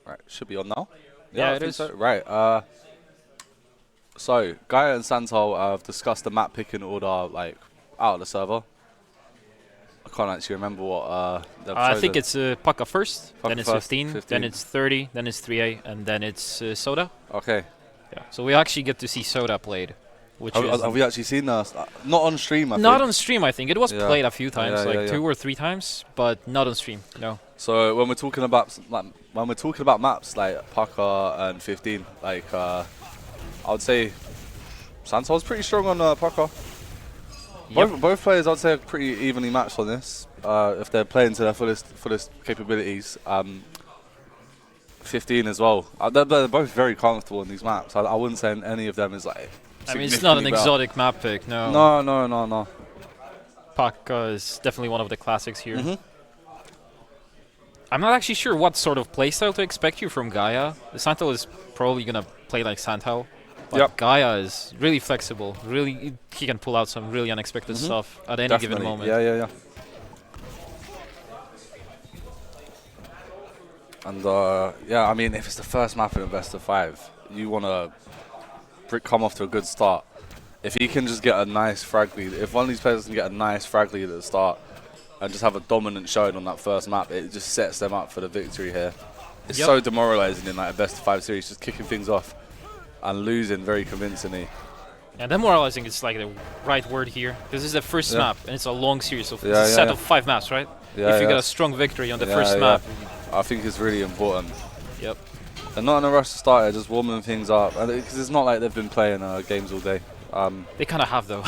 Right, should be on now. Yeah, I it think is. so. Right. So Gaia and Santo have discussed the map picking order like out of the server. I can't actually remember what they've I chosen. think it's Paka first, Paka then it's first, 15, then it's 30, then it's 3A, and then it's Soda. Okay. Yeah. So we actually get to see Soda played, which is Have we actually seen this? Not on stream, I not think. on stream. I think it was Yeah. played a few times, Yeah, like yeah, 2 or 3 times, but not on stream. No. So when we're talking about maps like Paka and 15, like I would say Santo's pretty strong on Paka. Yep. Both players, I'd say, are pretty evenly matched on this. If they're playing to their fullest capabilities. 15 as well. They're both very comfortable in these maps. I wouldn't say any of them is like. I mean, it's not an exotic map pick. No. No. Paka is definitely one of the classics here. Mm-hmm. I'm not actually sure what sort of playstyle to expect here from Gaia. Santo is probably going to play like Santo. But Yep. Gaia is really flexible. Really, he can pull out some really unexpected stuff at any given moment. Yeah. And yeah, I mean, if it's the first map in a best of 5, you want to come off to a good start. If he can just get a nice frag lead, if one of these players can get a nice frag lead at the start and just have a dominant showing on that first map, it just sets them up for the victory here. It's so demoralizing in like a best of 5 series, just kicking things off and losing very convincingly. Yeah, demoralizing is like the right word here. This is the first map, and it's a long series of it's a set of 5 maps, right? Yeah, if you get a strong victory on the first map. I think it's really important. Yep. They're not in a rush to start it, just warming things up. Because it's not like they've been playing games all day. They kind of have, though.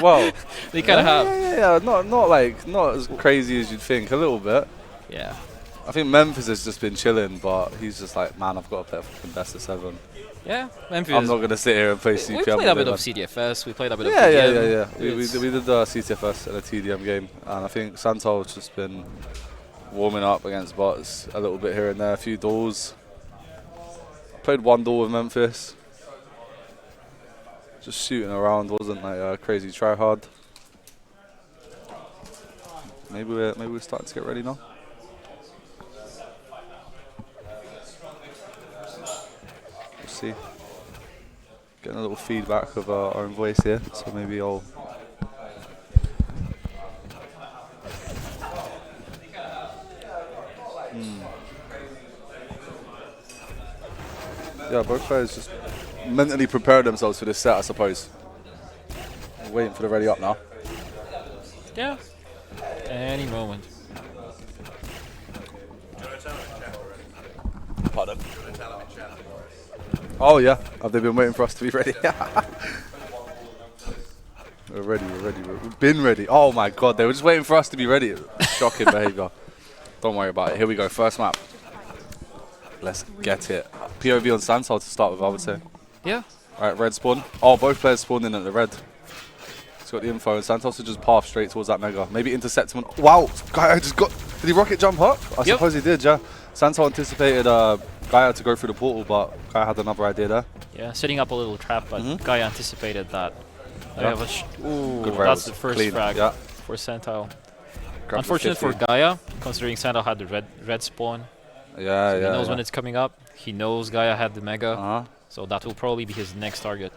Well, they kind of have. Yeah. Not as crazy as you'd think. A little bit. Yeah. I think Memphis has just been chilling, but he's just like, man, I've got to play a fucking best of 7. Yeah, Memphis. I'm not going to sit here and play CPM. We played a bit of CDFS. We played a bit of TDM. Yeah. We did the CTFS and a TDM game, and I think Santo has just been warming up against bots a little bit here and there, a few duels. Played 1 duel with Memphis. Just shooting around, wasn't like a crazy try hard. Maybe we're starting to get ready now. We'll see. Getting a little feedback of our own voice here, so maybe I'll. Yeah, both players just mentally prepared themselves for this set, I suppose. We're waiting for the ready up now. Yeah. Any moment. Pardon? Oh yeah, have they been waiting for us to be ready? We're ready. We've been ready. Oh my god, they were just waiting for us to be ready. Shocking behaviour. Don't worry about it. Here we go, first map. Let's get it. POV on Santo to start with, I would say. Yeah. Alright, red spawn. Oh, both players spawned in at the red. He's got the info, and Santos will just path straight towards that mega. Maybe intercept him. Wow, Gaia just got. Did he rocket jump up? I suppose he did, yeah. Santo anticipated Gaia to go through the portal, but Gaia had another idea there. Yeah, setting up a little trap, but Gaia anticipated that. Ooh, good that's the first frag for Santo. Grab Unfortunate for Gaia, considering Santo had the red spawn. Yeah, so he knows when it's coming up. He knows Gaia had the mega, so that will probably be his next target.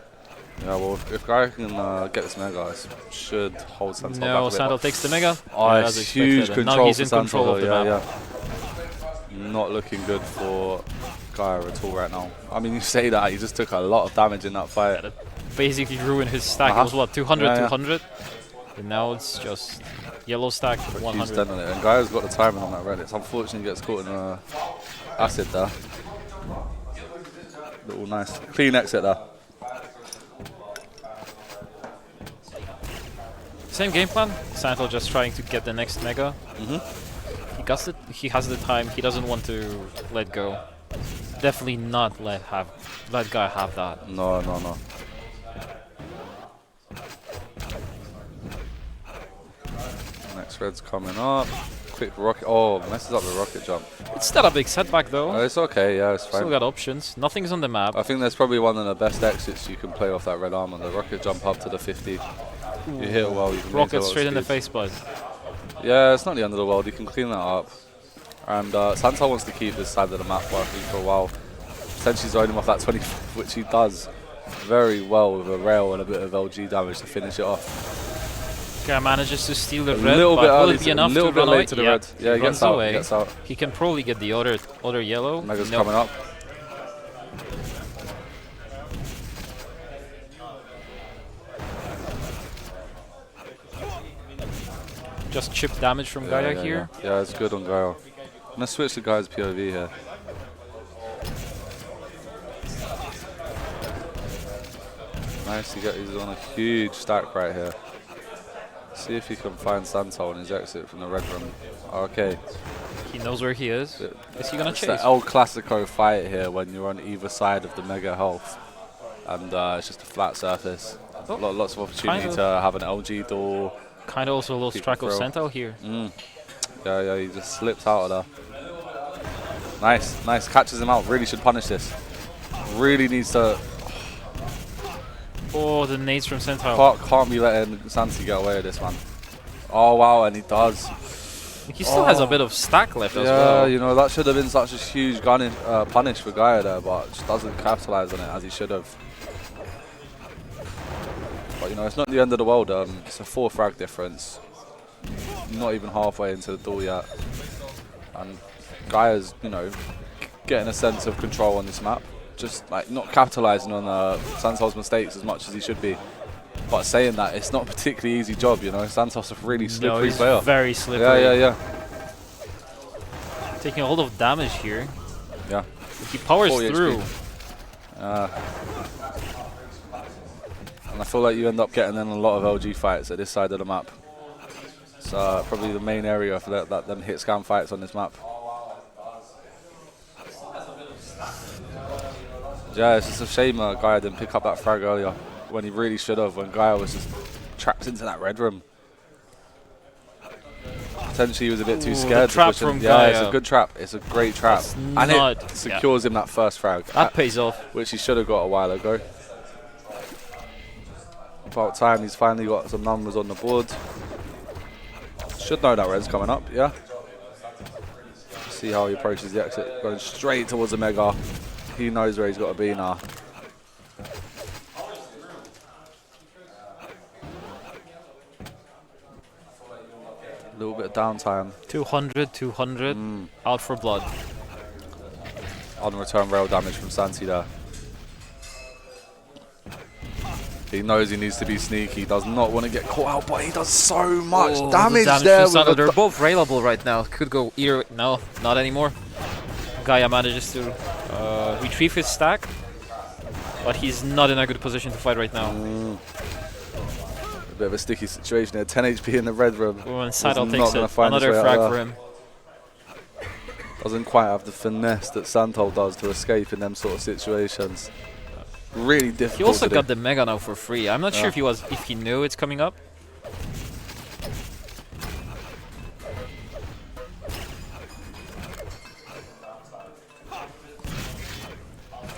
Yeah, well, if Gaia can get this mega, it should hold Santo back a bit. Santo takes the mega. Oh, it's huge control now he's for in Santo, control of the map. Not looking good for Gaia at all right now. I mean, you say that, he just took a lot of damage in that fight. Yeah, that basically ruined his stack. It was what, 200, 200? And now it's just yellow stack, 100. And Gaia's got the timing on that red. It's unfortunately he gets caught in acid there. Little nice, clean exit there. Same game plan. Santo just trying to get the next mega. He has the time. He doesn't want to let go. Definitely not let Gaia have that. No. Next red's coming up. Quick rocket. Oh, messes up the rocket jump. It's not a big setback though. It's okay. Yeah, it's fine. Still got options. Nothing's on the map. I think that's probably one of the best exits you can play off that red armor. The rocket jump up to the 50. You hit it well. You can rocket straight in the face, bud. Yeah, it's not the end of the world. You can clean that up. And Santal wants to keep this side of the map working for a while. Potentially zone him off that 20, which he does very well with a rail and a bit of LG damage to finish it off. Guy manages to steal the A red, little but bit will early, it be enough a little to bit run away? late to the red. Yeah, he runs gets out. away. He gets out. He can probably get the other yellow. Mega's Nope. coming up. Just chip damage from Gaia here. Yeah, it's good on Gaia. I'm gonna switch to Gaia's POV here. Nice, he's on a huge stack right here. See if he can find Santal on his exit from the red room. Okay. He knows where he is. Is he gonna It's chase? the El Clasico fight here when you're on either side of the mega health. And it's just a flat surface. Oh, Lots of opportunity to have an LG door. Kind of also lost track of Santal here. Yeah, he just slips out of there. Nice, catches him out. Really should punish this. Really needs to. Oh, the nades from Santal. Can't be letting Santi get away with this, man. Oh wow, and he does. He still has a bit of stack left as well. Yeah, you know, that should have been such a huge punish for Gaia there, but just doesn't capitalize on it as he should have. But you know, it's not the end of the world. It's a 4 frag difference. Not even halfway into the door yet, and Gaia's, you know, getting a sense of control on this map. Just like not capitalizing on Santal's mistakes as much as he should be. But saying that, it's not a particularly easy job, you know. Santal's a really slippery player. Very slippery. Yeah. Taking a lot of damage here. Yeah. He powers through. And I feel like you end up getting in a lot of LG fights at this side of the map. It's probably the main area for them hit scan fights on this map. Yeah, it's just a shame Gaia didn't pick up that frag earlier when he really should have, when Gaia was just trapped into that red room. Potentially he was a bit too scared. The trap from Gaia. Gaia. It's a good trap. It's a great trap. And it secures him that first frag. That pays off. Which he should have got a while ago. About time he's finally got some numbers on the board. Should know that red's coming up, yeah? See how he approaches the exit. Going straight towards the mega. He knows where he's got to be now. A little bit of downtime. 200, out for blood. On return rail damage from Santi there. He knows he needs to be sneaky. He does not want to get caught out, but he does so much damage there. They're both railable right now. Could go either. No, not anymore. Gaia manages to retrieve his stack, but he's not in a good position to fight right now. A bit of a sticky situation here. 10 HP in the red room. And Santal takes it. Another frag for him. Doesn't quite have the finesse that Santal does to escape in them sort of situations. Really difficult. He also got the mega now for free. I'm not sure if he knew it's coming up.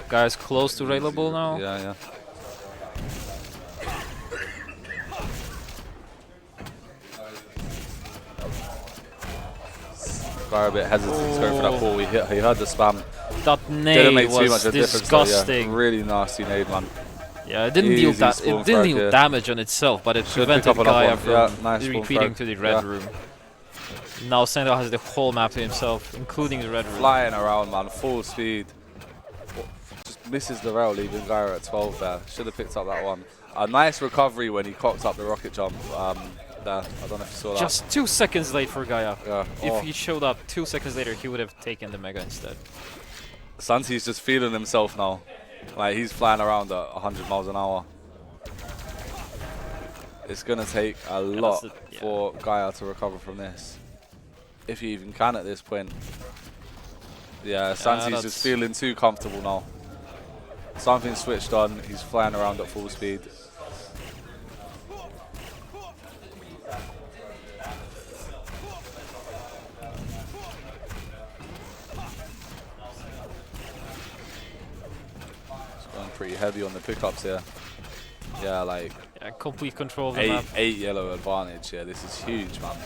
Guy's close to railable now. Yeah. Guy a bit hesitant to go for that ball. He heard the spam. That nade Didn't make too much was of a disgusting. Difference, yeah. Really nasty nade, man. Yeah, it didn't deal damage on itself, but it prevented Gaia from retreating to the red room. Now Santal has the whole map to himself, including the red room. Flying around, man, full speed. Just misses the rail, leaving Gaia at 12 there. Should have picked up that one. A nice recovery when he cocked up the rocket jump there. I don't know if you saw that. Just 2 seconds late for Gaia. Yeah. If he showed up 2 seconds later, he would have taken the mega instead. Santi's just feeling himself now. Like, he's flying around at 100 miles an hour. It's going to take a lot for Gaia to recover from this. If he even can at this point. Yeah, Santi's just feeling too comfortable now. Something switched on. He's flying around at full speed. Pretty heavy on the pickups here. Yeah, like complete control of the map. 8 yellow advantage. Yeah, this is huge, man.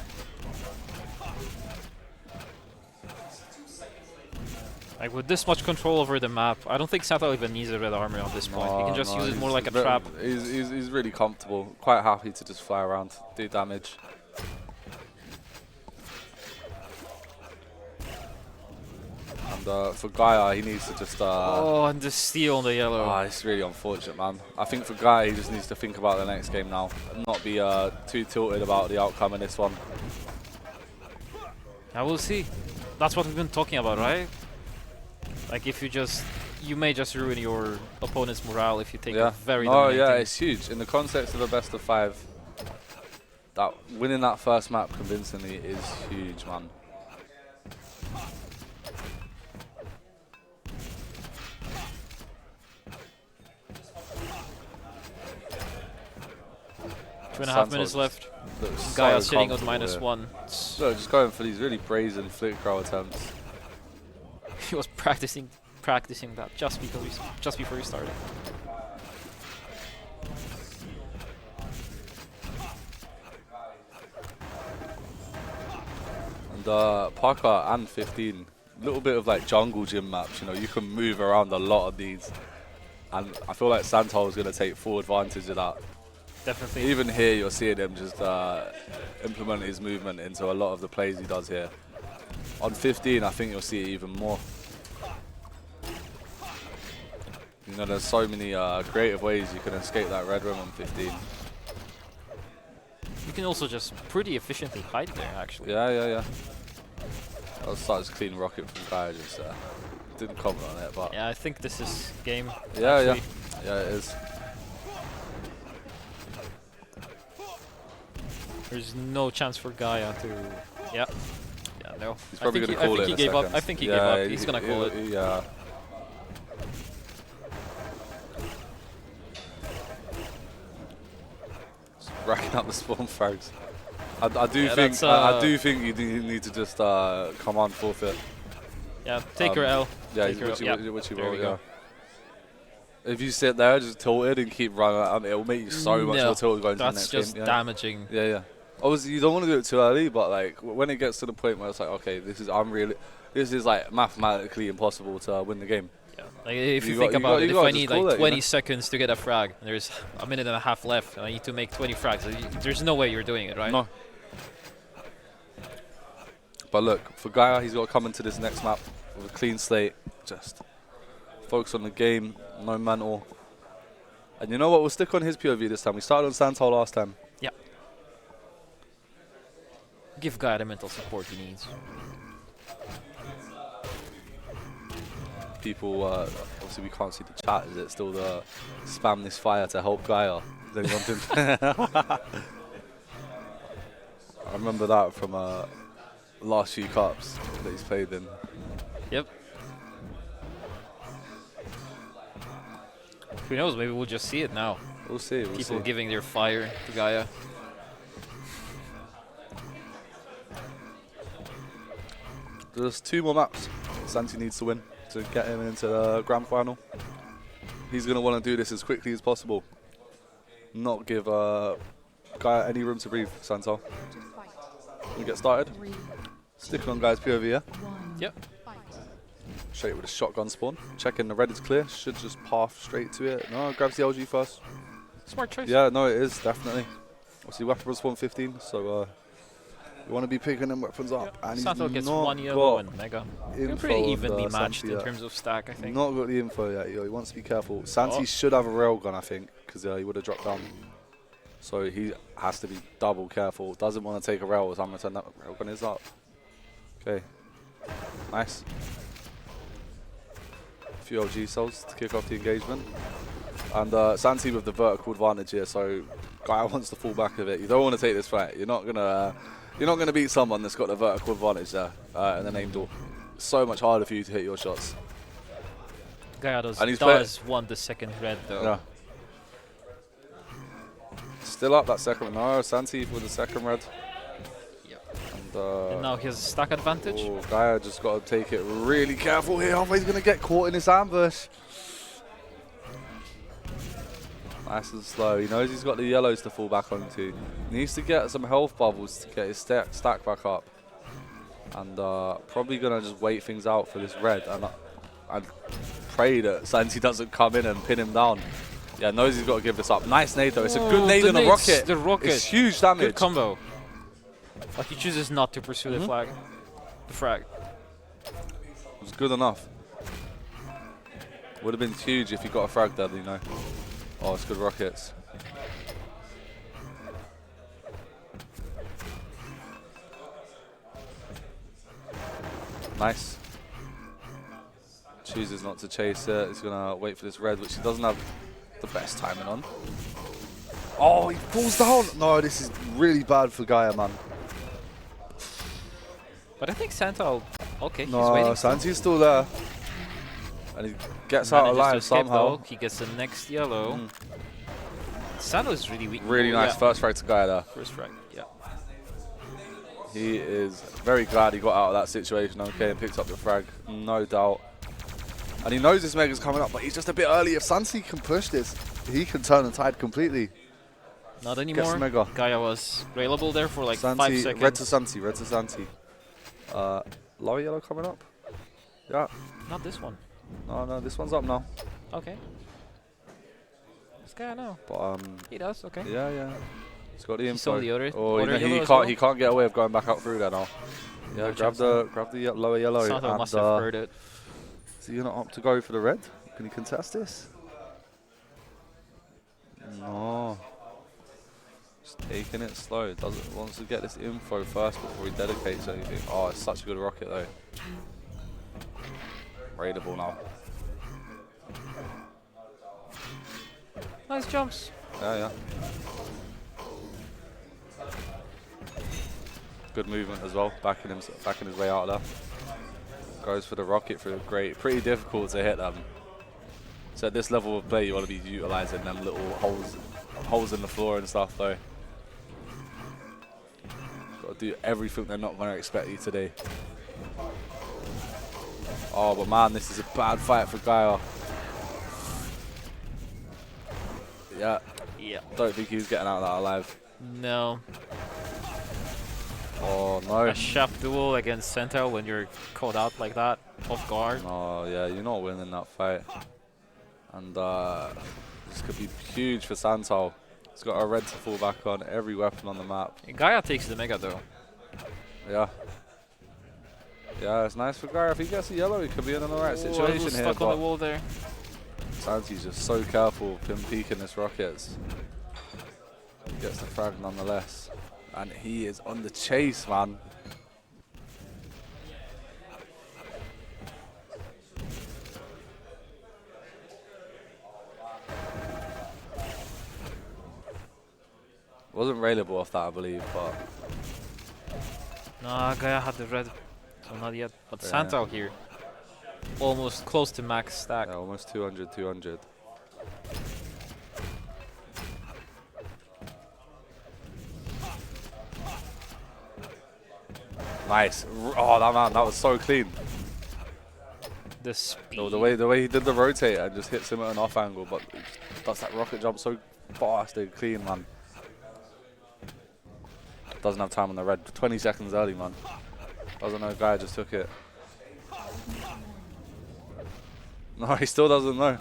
Like with this much control over the map, I don't think Santal even needs a red armor at this point. He can just use it more like a trap. He's really comfortable, quite happy to just fly around, do damage. And for Gaia, he needs to just... oh, and the steal on the yellow. Oh, it's really unfortunate, man. I think for Gaia, he just needs to think about the next game now, and not be too tilted about the outcome in this one. I will see. That's what we've been talking about, right? Like if you may just ruin your opponent's morale if you take a very dominating. Oh yeah, it's huge. In the context of a best of 5, that winning that first map convincingly is huge, man. Two and a half minutes left. So Gaia sitting on -1. Look, just going for these really brazen flick throw attempts. He was practicing that just before he started. And Parker and 15, little bit of like jungle gym maps. You know, you can move around a lot of these, and I feel like Santal is going to take full advantage of that. Definitely. Even here, you're seeing him just implement his movement into a lot of the plays he does here. On 15, I think you'll see it even more. You know, there's so many creative ways you can escape that red room on 15. You can also just pretty efficiently hide there, actually. Yeah. That was such a clean rocket from Gaia, just didn't comment on it, but... Yeah, I think this is game. Yeah, it is. There's no chance for Gaia to... Yeah, no. He's probably going to call it in a gave up. second. I think he gave up. He's going to call it. Yeah. Just racking up the spawn frags. I do think you do need to just come on forfeit. Yeah, take your L. Yeah, which you will, yeah. If you sit there just tilted and keep running, it will make you so much more tilted going to the next game. That's just damaging. Yeah. Obviously, you don't want to do it too early, but like when it gets to the point where it's like, okay, this is like mathematically impossible to win the game. Yeah. Like if you think about it, if I need like 20 seconds to get a frag, and there's a minute and a half left, and I need to make 20 frags, there's no way you're doing it, right? No. But look, for Gaia, he's got to come into this next map with a clean slate, just focus on the game, no mental. And you know what? We'll stick on his POV this time. We started on Santal last time. Yeah. Give Gaia the mental support he needs. People, obviously we can't see the chat. Is it still the spam this fire to help Gaia? Is anyone I remember that from last few cups that he's played in. Yep. Who knows? Maybe we'll just see it now. We'll see. People giving their fire to Gaia. There's 2 more maps Santi needs to win to get him into the grand final. He's going to want to do this as quickly as possible. Not give Gaia any room to breathe, Santal. We get started. Sticking on Gaia's POV, yeah? Yep. Straight with a shotgun spawn. Checking the red is clear. Should just path straight to it. No, grabs the LG first. Smart choice. Yeah, no, it is, definitely. Obviously, weapon spawn 15, so you want to be picking them weapons up. Yep. And Santal gets 1 yellow and Mega. They're pretty evenly matched in terms of stack, I think. Not got the info yet, yo. He wants to be careful. Santi should have a railgun, I think, because he would have dropped down. So he has to be double careful. Doesn't want to take a rail, so I'm going to turn that railgun is up. Okay. Nice. A few LG cells to kick off the engagement. And Santi with the vertical advantage here, so Gaia wants to fall back of it. You don't want to take this fight. You're not gonna beat someone that's got the vertical advantage there in the name door. So much harder for you to hit your shots. Gaia does want the second red though. Yeah. Still up that second. No, Santi with the second red. Yep. And now he has a stack advantage. Oh, Gaia just got to take it really careful here. He's going to get caught in this ambush. Nice and slow. He knows he's got the yellows to fall back onto. He needs to get some health bubbles to get his stack back up. And probably going to just wait things out for this red. And and pray that Santi doesn't come in and pin him down. Yeah, knows he's got to give this up. Nice nade though. It's a good nade and a rocket. The rocket. It's huge damage. Good combo. But he chooses not to pursue the flag. The frag. It was good enough. Would have been huge if he got a frag there, you know. Oh, it's good rockets. Nice. Chooses not to chase it. He's gonna wait for this red, which he doesn't have the best timing on. Oh, he falls down. No, this is really bad for Gaia, man. But I think Santa, okay, he's No, waiting. Santi's still there. And he gets out alive somehow. Though. He gets the next yellow. Santa is really weak. Really nice first frag to Gaia there. First frag, yeah. He is very glad he got out of that situation, okay, and picked up the frag, no doubt. And he knows this Mega's coming up, but he's just a bit early. If Santi can push this, he can turn the tide completely. Not anymore. Mega. Gaia was railable there for like Santi, 5 seconds. Red to Santi, red to Santi. Lower yellow coming up. Yeah. Not this one. No, this one's up now. Okay. This guy I know. But he does, okay. Yeah. He's got the info. Saw the other, oh, other he can't get away of going back out through there now. Yeah, grab the lower yellow. Santa must have heard it. Is he gonna opt to go for the red? Can he contest this? No. Just taking it slow. Wants to get this info first before he dedicates anything. Oh, it's such a good rocket though. Raidable now. Nice jumps. Yeah. Good movement as well, backing his way out there. Goes for the rocket through great, pretty difficult to hit them. So at this level of play, you want to be utilizing them little holes in the floor and stuff though. Got to do everything they're not going to expect you to do. Oh, but man, this is a bad fight for Gaia. Yeah. Don't think he was getting out of that alive. No. Oh no. A shaft duel against Santa when you're caught out like that, off guard. Oh yeah, you're not winning that fight. And this could be huge for Santal. He's got a red to fall back on, every weapon on the map. Gaia takes the Mega though. Yeah. Yeah, it's nice for Gaia. If he gets a yellow, he could be in the right situation here. Stuck on the wall there. Santi's just so careful of him peeking his rockets. He gets the frag nonetheless. And he is on the chase, man. Wasn't railable off that, I believe, but... Nah, Gaia had the red. So not yet. But yeah. Santa here. Almost close to max stack. Yeah, almost 200. Nice. Oh, that was so clean. The speed. No, the way he did the rotate and just hits him at an off angle, but he just does that rocket jump so fast and clean, man. Doesn't have time on the red. 20 seconds early, man. Doesn't know. Guy just took it. No, he still doesn't know.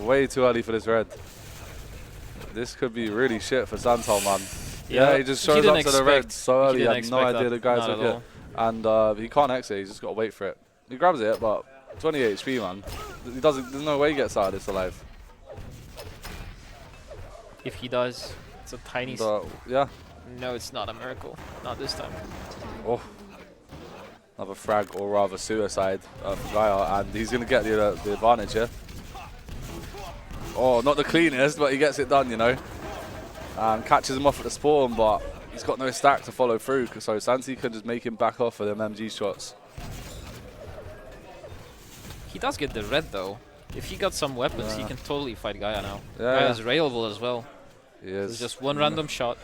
Way too early for this red. This could be really shit for Santal, man. Yeah, he just shows up to the red so early. He had no idea the guy took it. And he can't exit. He's just got to wait for it. He grabs it, but 20 HP, man. He doesn't. There's no way he gets out of this alive. If he does, it's a tiny... yeah. No, it's not a miracle. Not this time. Oh. Another frag, or rather suicide for Gaia, and he's going to get the advantage here. Oh, not the cleanest, but he gets it done, you know. And catches him off at the spawn, but he's got no stack to follow through, so Santi can just make him back off for them MG shots. He does get the red, though. If he got some weapons, he can totally fight Gaia now. Yeah. Gaia's railable as well. He is. It's just one random shot.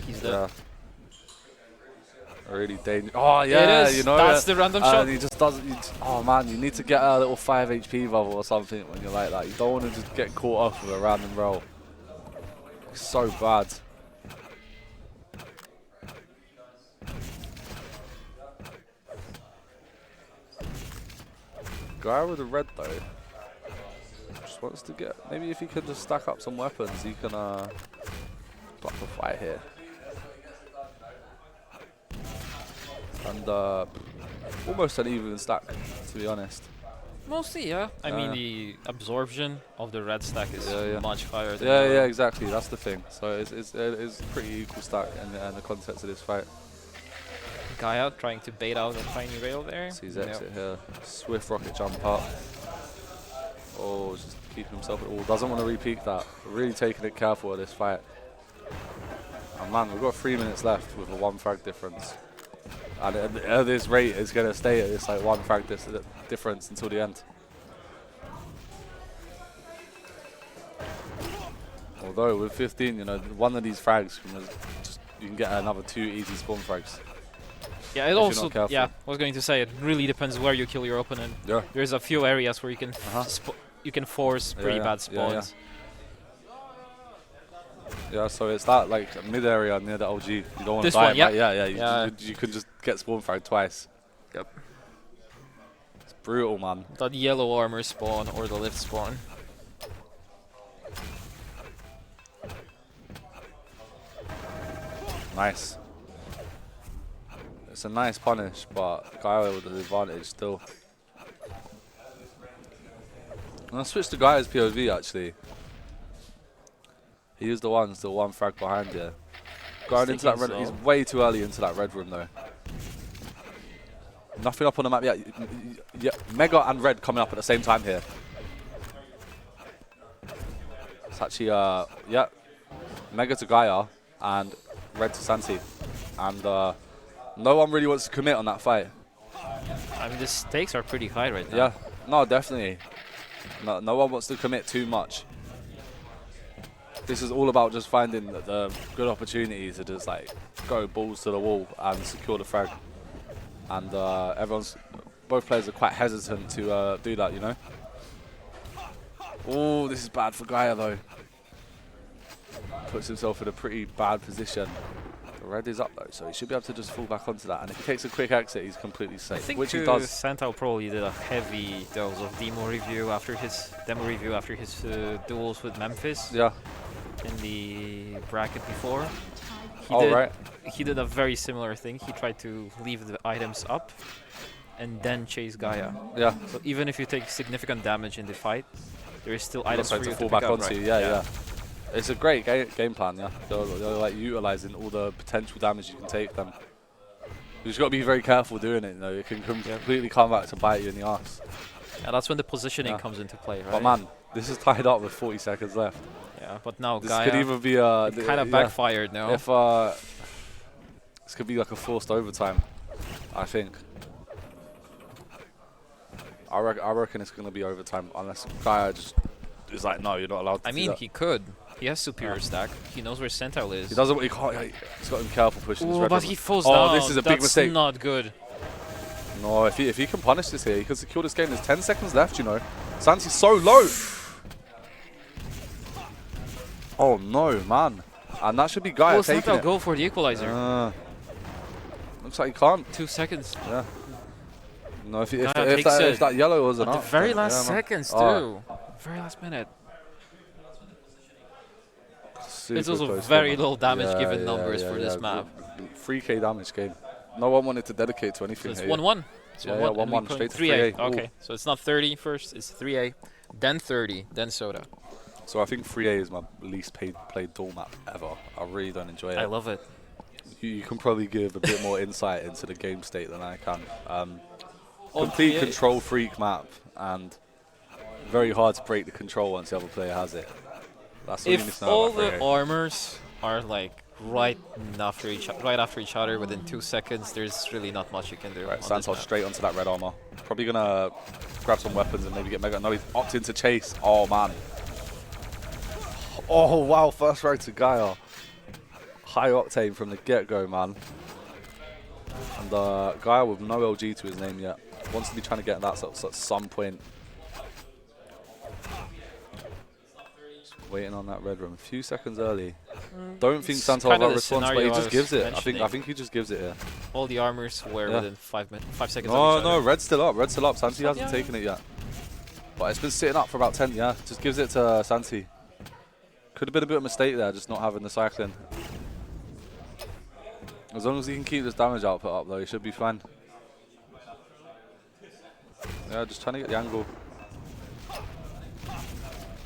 He's dead. Yeah. Really dangerous. Oh yeah, it is. you know That's the random shot. And he just doesn't. Oh man, you need to get a little 5 HP bubble or something when you're like that. You don't want to just get caught up with a random roll. It's so bad. Guy with the red though. Just wants to get. Maybe if he can just stack up some weapons, he can put up a fight here. And almost an even stack, to be honest. Mostly, yeah. I mean, the absorption of the red stack is much higher than Yeah, exactly. That's the thing. So it's a pretty equal stack in the context of this fight. Gaia trying to bait out a tiny rail there. Sees exit here. Swift rocket jump up. Oh, just keeping himself at all. Doesn't want to repeat that. Really taking it careful at this fight. And man, we've got 3 minutes left with a 1 frag difference. And at this rate, it's going to stay at this like 1 frag difference until the end. Although with 15, you know, one of these frags, you can get another 2 easy spawn frags. Yeah, it also, I was going to say, it really depends where you kill your opponent. Yeah. There's a few areas where you can you can force pretty bad spawns. Yeah, so it's that like mid area near the LG. You don't want to This die. one, yeah. You could just get spawn fragged twice. Yep. It's brutal, man. That yellow armor spawn or the lift spawn. Nice. It's a nice punish, but Gaia with the advantage still. I'm gonna switch to Gaia's POV actually. He is the one still 1 frag behind here. Going into that red, he's way too early into that red room though. Nothing up on the map yet. Yeah, Mega and red coming up at the same time here. It's actually yeah, Mega to Gaia and red to Santi, and no one really wants to commit on that fight. I mean, the stakes are pretty high right now. Yeah, no, definitely. No one wants to commit too much. This is all about just finding the good opportunities to just like go balls to the wall and secure the frag. And both players are quite hesitant to do that, you know. Oh, this is bad for Gaia though. Puts himself in a pretty bad position. The red is up though, so he should be able to just fall back onto that. And if he takes a quick exit, he's completely safe, which he does. Santal probably did a heavy dose of demo review after his duels with Memphis. Yeah. In the bracket before. He did a very similar thing. He tried to leave the items up and then chase Gaia. Yeah. So even if you take significant damage in the fight, there is still items for you to fall pick back up, onto. right? Yeah. It's a great game plan, yeah. They're like utilizing all the potential damage you can take them. You just got to be very careful doing it, you know. It can completely come back to bite you in the ass. Yeah, that's when the positioning comes into play, right? But man, this is tied up with 40 seconds left. Yeah, but now this Gaia could even be kind of backfired now. If this could be like a forced overtime, I think. I reckon it's going to be overtime unless Gaia just is like, no, you're not allowed to. I mean, he could. He has superior stack. He knows where Sentinel is. He doesn't. He can't. He's got him careful pushing his red. But he falls down. Oh, this is a big mistake. That's not good. No, if he can punish this here, he can secure this game. There's 10 seconds left, you know. Santi's so low. Oh no, man. And that should be Gaia taking Sentinel it. Go for the equalizer. Looks like he can't. 2 seconds. Yeah. No, if that yellow wasn't at up. the very last seconds too. Very last minute. It's also very low damage given numbers for this map. 3k damage game. No one wanted to dedicate to anything. So it's 1-1. Yeah, 1-1 straight to 3A. Okay, so it's not 30 first, it's 3A, then 30, then Soda. So I think 3A is my least played duel map ever. I really don't enjoy it. I love it. You can probably give a bit more insight into the game state than I can. Complete control freak map and very hard to break the control once the other player has it. That's what you need to know all about the 3A. armors are like right after each other within 2 seconds, there's really not much you can do. Right, Santos straight onto that red armor. Probably gonna grab some weapons and maybe get Mega. No, he's opting to chase. Oh man. Oh wow, first row to Gaia. High octane from the get-go, man. And Gaia with no LG to his name yet. Wants to be trying to get that at some point. Waiting on that red room. A few seconds early. Don't think It's Santo kind will of the response, but scenario he I just was gives it. mentioning. I think he just gives it here. All the armors were Yeah. within 5 seconds No, of each no, other. red's still up. Red's still up. Santi Yeah. hasn't taken it yet. But it's been sitting up for about 10, yeah. Just gives it to Santi. Could have been a bit of a mistake there, just not having the cycling. As long as he can keep this damage output up, though, he should be fine. Yeah, just trying to get the angle.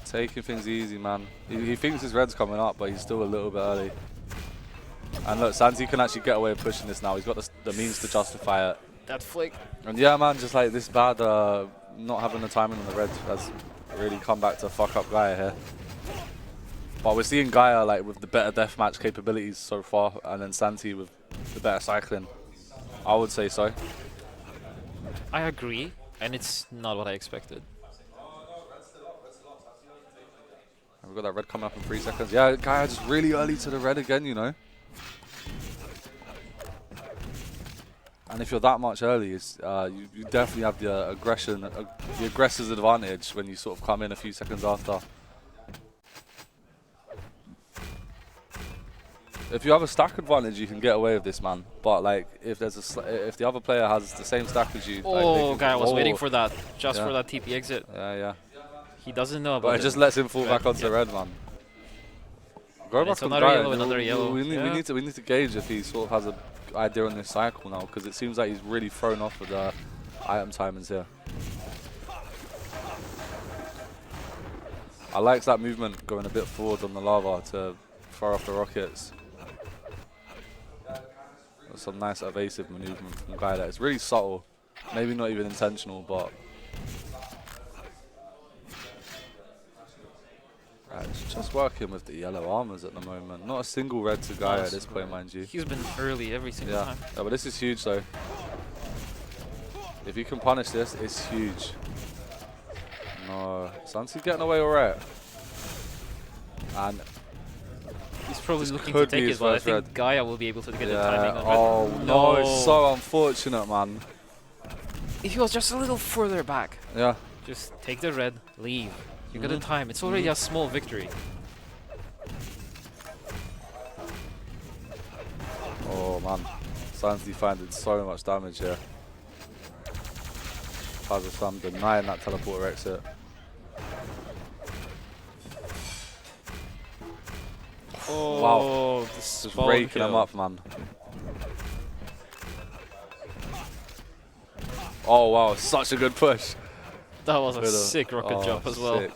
Taking things easy, man. He thinks his red's coming up, but he's still a little bit early. And look, Santi can actually get away with pushing this now. He's got the means to justify it. That flick. And yeah, man, just like this bad, not having the timing on the red has really come back to fuck up Gaia here. But we're seeing Gaia like with the better deathmatch capabilities so far, and then Santi with the better cycling. I would say so. I agree, and it's not what I expected. We've got that red coming up in 3 seconds. Yeah, Gaia just really early to the red again, you know. And if you're that much early, it's, you definitely have the aggression, the aggressor's advantage when you sort of come in a few seconds after. If you have a stack advantage, you can get away with this, man. But like, if the other player has the same stack as you, Oh, like, guy was waiting for that, just Yeah. for that TP exit. Yeah, yeah. He doesn't know about But it just lets him fall back onto yeah. red, man. Go And back it's on another Gaia. yellow, another yellow. We Yeah. need to gauge if he sort of has an idea on this cycle now, because it seems like he's really thrown off with the item timings here. I like that movement going a bit forward on the lava to throw off the rockets. That's some nice evasive movement from Gaia there. It's really subtle, maybe not even intentional, but right, it's just working with the yellow armors at the moment. Not a single red to Gaia at this point, mind you. He's been early every single Yeah. time. Yeah, but this is huge though. If you can punish this, it's huge. No, Santi's getting away alright. And He's probably This looking could to take be it, his but I first think red. Gaia will be able to get the yeah, timing on oh red. no, it's so unfortunate, man. If he was just a little further back, Yeah. just take the red, leave. You got the time. It's already a small victory. Oh man, Santi finding so much damage here. Sam denying that teleporter exit. Oh, Wow. the Just spawn raking them kill. up, man. Oh wow, such a good push. That was a With sick rocket jump as well. sick.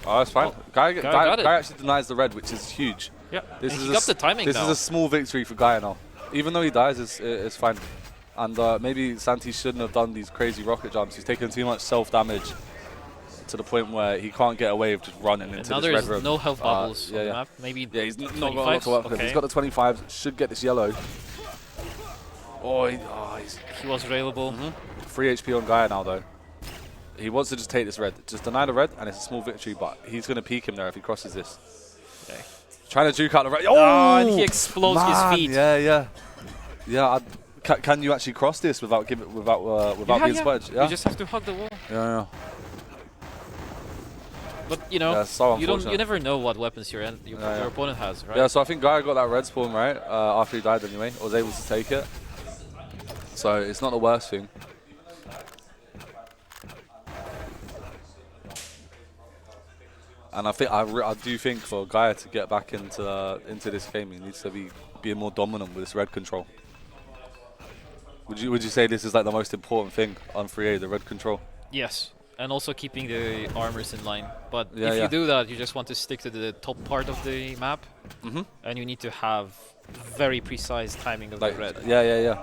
Oh, that's fine. Guy got it. actually denies the red, which is huge. Yeah, This and is he a got the timing This now. is a small victory for Gaia now. Even though he dies, it's fine. And maybe Santi shouldn't have done these crazy rocket jumps. He's taken too much self-damage to the point where he can't get away with just running And into now this red there's room. no health bubbles yeah, on the yeah. map. Maybe Yeah, he's not got a 25s? lot to work with. Okay. He's got the 25s, should get this yellow. Oh, He was available. 3 HP on Gaia now, though. He wants to just take this red. Just deny the red, and it's a small victory, but he's going to peek him there if he crosses this. Okay. Trying to juke out the red. Oh, and he explodes man, his feet. Yeah, yeah. Yeah, can you actually cross this without being spudged? Yeah, You just have to hug the wall. yeah. But you know, Yeah, so you unfortunate. never know what weapons your yeah. opponent has, right? Yeah, so I think Gaia got that red spawn right after he died anyway, or was able to take it. So it's not the worst thing. And I do think for Gaia to get back into this game, he needs to be more dominant with this red control. Would you say this is like the most important thing on 3A, the red control? Yes, and also keeping the armors in line. But Yeah, if yeah. you do that, you just want to stick to the top part of the map, and you need to have very precise timing of Like, the red. yeah.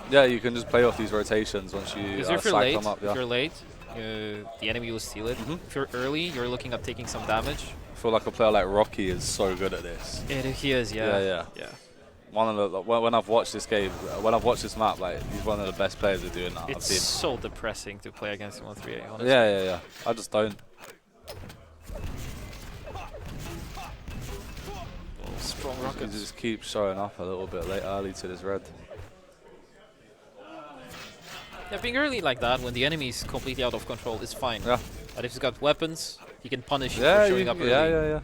Yeah, you can just play off these rotations once you Because if you're stack late, them up. Yeah. if you're late, the enemy will steal it. If you're early, you're looking at taking some damage. I feel like a player like Rocky is so good at this. He is, yeah. Yeah. One of the when I've watched this game, when I've watched this map, like he's one of the best players at doing that I've It's seen. so depressing to play against him on 3A, honestly. Yeah. I just don't. strong He rockets. just keeps showing up a little bit late early to this red. Yeah, being early like that when the enemy is completely out of control is fine. Yeah. But if he's got weapons, he can punish you Yeah, for showing up early. yeah.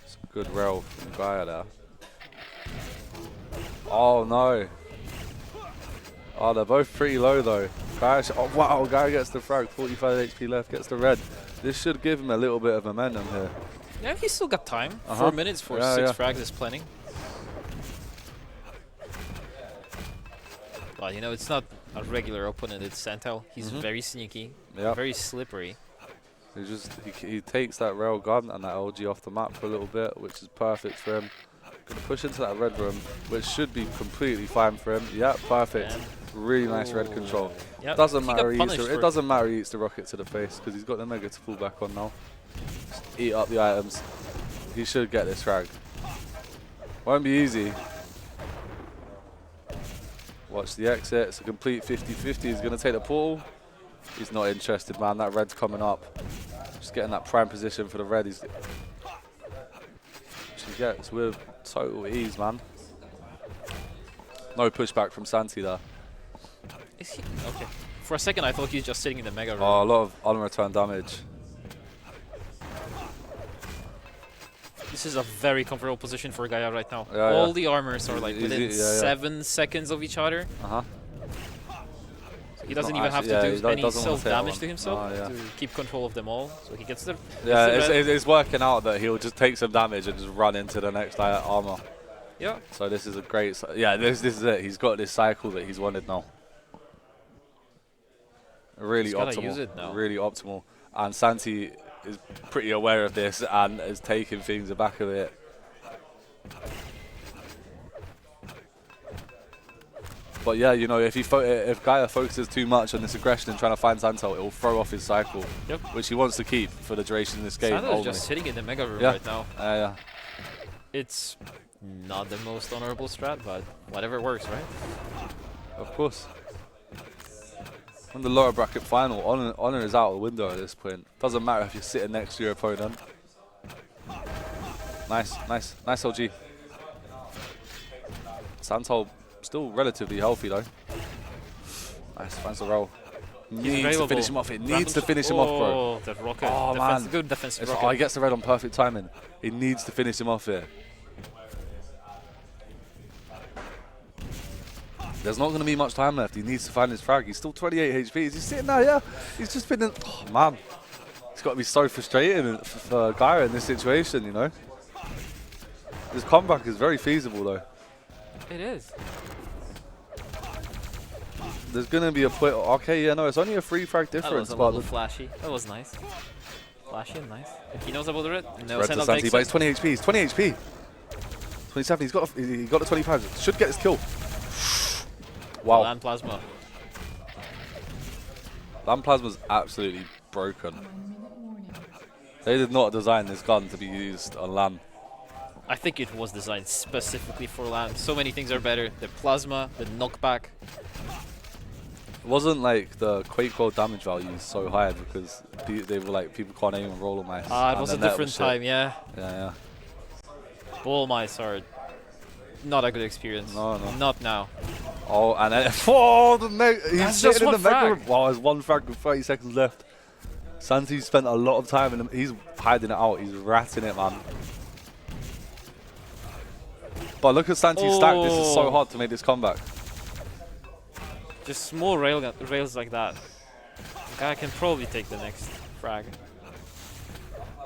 It's a good rail from Gaia there. Oh no. Oh, they're both pretty low though. Gaia, oh wow, Gaia gets the frag, 45 HP left, gets the red. This should give him a little bit of momentum here. Yeah, he's still got time. 4 minutes for 6 frags is plenty. But you know, it's not a regular opponent, it's Santel. He's very sneaky, very slippery. He takes that rail gun and that LG off the map for a little bit, which is perfect for him. Gonna push into that red room, which should be completely fine for him. Yeah, perfect. And really nice red control. Yep. Doesn't matter. It doesn't matter. He eats the rocket to the face because he's got the mega to fall back on now. Just eat up the items. He should get this frag. Won't be easy. Watch the exit. It's a complete 50-50. He's gonna take the portal. He's not interested, man. That red's coming up. Just getting that prime position for the red. He gets with total ease, man. No pushback from Santi there. Is he? Okay. For a second, I thought he was just sitting in the mega room. Oh, a lot of on-return damage. This is a very comfortable position for Gaia right now. Yeah, All the armors are like Easy, within 7 seconds of each other. So he doesn't even have to do any self-damage to himself to keep control of them all. So he gets the... Yeah, it's working out that he'll just take some damage and just run into the next armor. Yeah. So this is a great... Yeah, this is it. He's got this cycle that he's wanted now. Really optimal. Use it now. Really optimal. And Santi is pretty aware of this and is taking things aback of it. But yeah, you know, if Gaia focuses too much on this aggression and trying to find Santel, it will throw off his cycle, which he wants to keep for the duration of this game. Santel's just sitting in the mega room right now. Yeah. It's not the most honorable strat, but whatever works, right? Of course. In the lower bracket final, honor is out the window at this point. Doesn't matter if you're sitting next to your opponent. Nice LG. Santel still relatively healthy though. Nice, finds the roll. Needs to finish him off. It needs to finish him off, bro. Oh, that rocket. Oh man, good defensive rocket. Oh, he gets the red on perfect timing. He needs to finish him off here. There's not going to be much time left. He needs to find his frag. He's still 28 HP. Is he sitting there? Yeah. He's just been in... Oh, man. It's got to be so frustrating for Gaia in this situation, you know? This comeback is very feasible, though. It is. There's going to be a point... Okay, yeah, no, it's only a 3 frag difference. That was a little flashy. That was nice. Flashy and nice. He knows about the red. No, red to Santi, but he's 20 HP. He's 20 HP. 27. He got the 25. Should get his kill. Wow. Land Plasma. Land Plasma's absolutely broken. They did not design this gun to be used on LAN. I think it was designed specifically for LAN. So many things are better. The Plasma, the knockback. It wasn't like the Quake World damage value is so high because they were like, people can't aim and roll on mice. Ah, it was a different time, yeah. Yeah. Ball mice are not a good experience. No. Not now. Oh, and then he's sitting in the mega room. Wow, there's 1 frag with 30 seconds left. Santi spent a lot of time in he's hiding it out. He's ratting it, man. But look at Santi's stack. This is so hard to make this comeback. Just small rails like that. Guy can probably take the next frag.